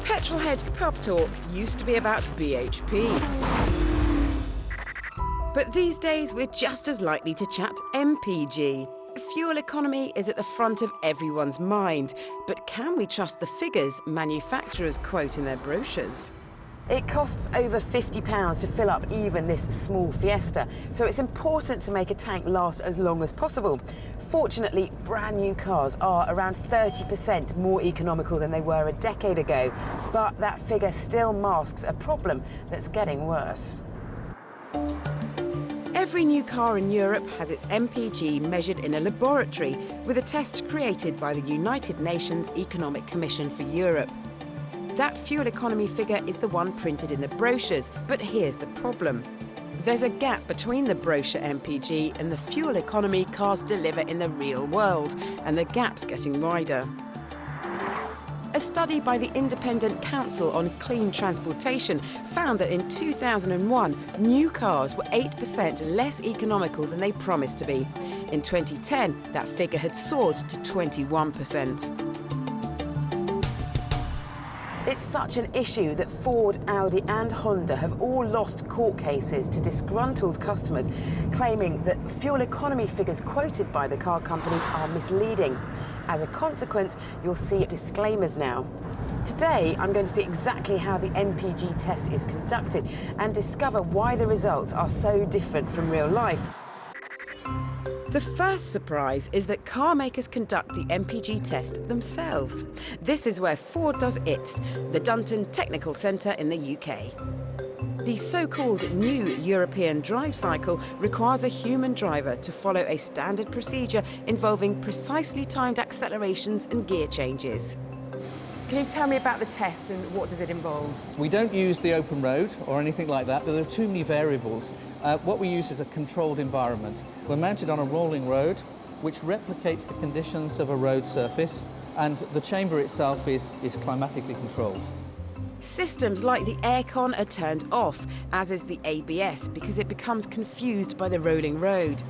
Petrolhead Pub Talk used to be about BHP. But these days, we're just as likely to chat MPG. Fuel economy is at the front of everyone's mind. But can we trust the figures manufacturers quote in their brochures? It costs over £50 to fill up even this small Fiesta, so it's important to make a tank last as long as possible. Fortunately, brand new cars are around 30% more economical than they were a decade ago, but that figure still masks a problem that's getting worse. Every new car in Europe has its MPG measured in a laboratory with a test created by the United Nations Economic Commission for Europe. That fuel economy figure is the one printed in the brochures, but here's the problem. There's a gap between the brochure MPG and the fuel economy cars deliver in the real world, and the gap's getting wider. A study by the Independent Council on Clean Transportation found that in 2001, new cars were 8% less economical than they promised to be. In 2010, that figure had soared to 21%. It's such an issue that Ford, Audi and Honda have all lost court cases to disgruntled customers, claiming that fuel economy figures quoted by the car companies are misleading. As a consequence, you'll see disclaimers now. Today, I'm going to see exactly how the MPG test is conducted and discover why the results are so different from real life. The first surprise is that car makers conduct the MPG test themselves. This is where Ford does its, the Dunton Technical Centre in the UK. The so-called new European drive cycle requires a human driver to follow a standard procedure involving precisely timed accelerations and gear changes. Can you tell me about the test and what does it involve? We don't use the open road or anything like that, but there are too many variables. What we use is a controlled environment. We're mounted on a rolling road, which replicates the conditions of a road surface, and the chamber itself is climatically controlled. Systems like the aircon are turned off, as is the ABS, because it becomes confused by the rolling road.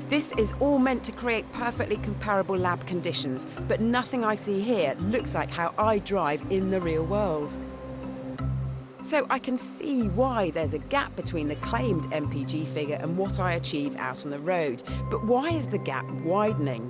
This is all meant to create perfectly comparable lab conditions, but nothing I see here looks like how I drive in the real world. So I can see why there's a gap between the claimed MPG figure and what I achieve out on the road. But why is the gap widening?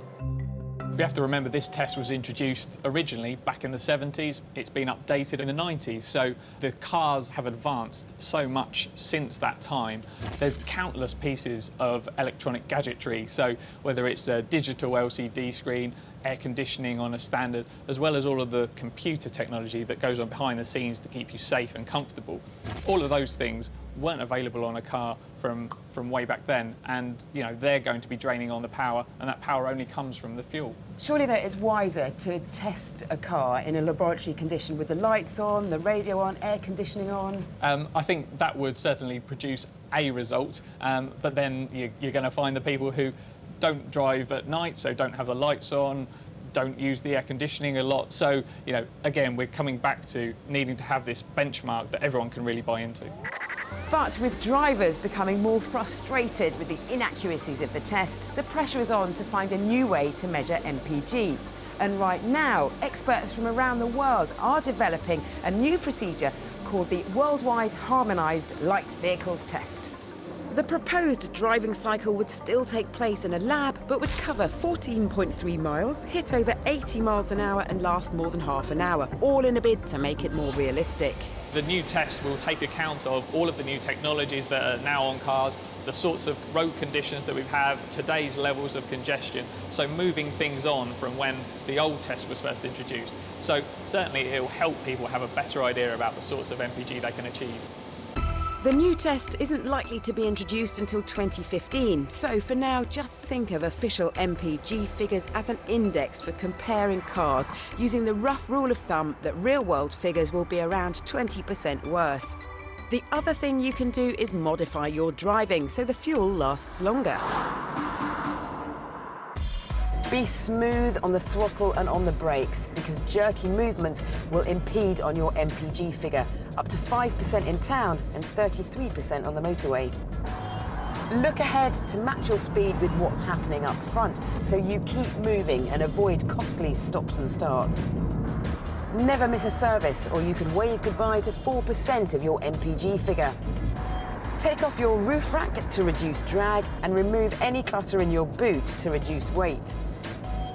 We have to remember this test was introduced originally back in the 70s. It's been updated in the 90s, so the cars have advanced so much since that time. There's countless pieces of electronic gadgetry, so whether it's a digital LCD screen, air conditioning on a standard, as well as all of the computer technology that goes on behind the scenes to keep you safe and comfortable. All of those things weren't available on a car from way back then, and they're going to be draining on the power, and that power only comes from the fuel. Surely though it's wiser to test a car in a laboratory condition with the lights on, the radio on, air conditioning on? I think that would certainly produce a result, but then you're going to find the people who don't drive at night, so don't have the lights on, don't use the air conditioning a lot. So, again, we're coming back to needing to have this benchmark that everyone can really buy into. But with drivers becoming more frustrated with the inaccuracies of the test, the pressure is on to find a new way to measure MPG. And right now, experts from around the world are developing a new procedure called the Worldwide Harmonised Light Vehicles Test. The proposed driving cycle would still take place in a lab, but would cover 14.3 miles, hit over 80 miles an hour and last more than half an hour, all in a bid to make it more realistic. The new test will take account of all of the new technologies that are now on cars, the sorts of road conditions that we have, today's levels of congestion, so moving things on from when the old test was first introduced. So certainly it will help people have a better idea about the sorts of MPG they can achieve. The new test isn't likely to be introduced until 2015, so for now just think of official MPG figures as an index for comparing cars, using the rough rule of thumb that real-world figures will be around 20% worse. The other thing you can do is modify your driving so the fuel lasts longer. Be smooth on the throttle and on the brakes, because jerky movements will impede on your MPG figure, up to 5% in town and 33% on the motorway. Look ahead to match your speed with what's happening up front, so you keep moving and avoid costly stops and starts. Never miss a service, or you can wave goodbye to 4% of your MPG figure. Take off your roof rack to reduce drag and remove any clutter in your boot to reduce weight.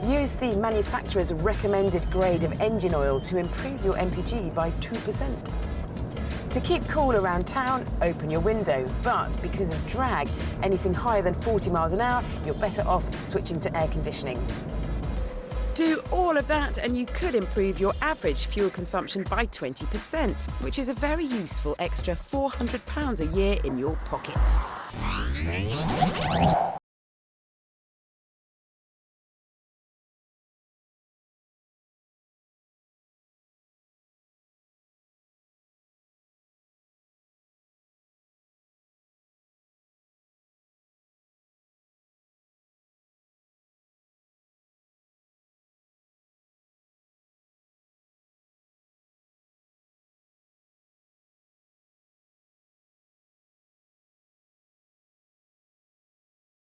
Use the manufacturer's recommended grade of engine oil to improve your MPG by 2%. To keep cool around town, open your window, but because of drag, anything higher than 40 miles an hour, you're better off switching to air conditioning. Do all of that and you could improve your average fuel consumption by 20%, which is a very useful extra £400 a year in your pocket.